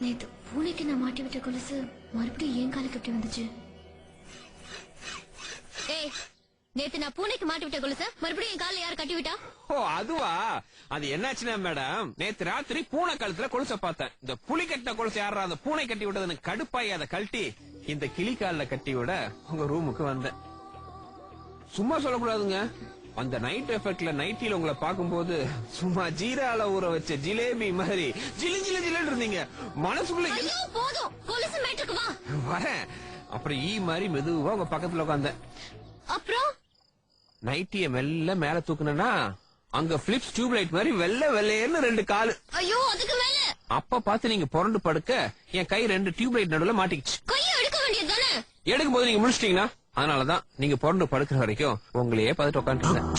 நேத்து பூனைக்கு நான் மாட்டி விட்ட கொலுசு மறுபடியும் ஏன் காலுக்கு எப்படி வந்துச்சு? ஏய், நேத்து நான் பூனைக்கு மாட்டி விட்ட கொலுசு மறுபடியும் என் கால யார் கட்டி விட்டா? ஓ அதுவா? அது என்னாச்சுன்னா மேடம், நேத்து ராத்திரி பூனை கழுத்துல கொலுச பார்த்தேன். இந்த புலி கட்டின கொலுசு யாரா அந்த பூனை கட்டி விட்டதுன்னு கடுப்பாயி அதை கழட்டி இந்த கிளி கால்ல கட்டி விட உங்க ரூமுக்கு வந்தேன். சும்மா சொல்லக்கூடாதுங்க, அந்த நைட் எஃபெக்ட்ல நைட்டில உங்களை பாக்கும்போது சும்மா ஜீரால ஊற வச்ச ஜிலேபி மாதிரி ஜிலு ஜிலு ஜிலுன்னு இருந்தீங்க. மனசுக்குள்ள ஐயோ போதும், கொலுசு மேட்டுக்கு வா. வரேன். அப்புறம் ஈ மாதிரி மெதுவா உங்க பக்கத்துல உட்காந்தேன். அப்புறம் நைட்டிய மெல்ல மேல தூக்குனா அங்க பிலிப்ஸ் டியூப் லைட் மாதிரி வெள்ளை வெள்ளையன்னு 2 காலு. ஐயோ அதுக்கு மேல அப்ப பார்த்து நீங்க புரண்டு படுக்க என் கை 2 டியூப் லைட் நடுவுல மாட்டிக்கிச்சு. கையை எடுக்க வேண்டியது தானே? எடுக்கும் போது நீங்க முடிச்சிட்டீங்கன்னா அதனாலதான் நீங்க புரண்டு படுக்கிற வரைக்கும் உங்களையே பார்த்துட்டு உட்காந்துருந்தேன்.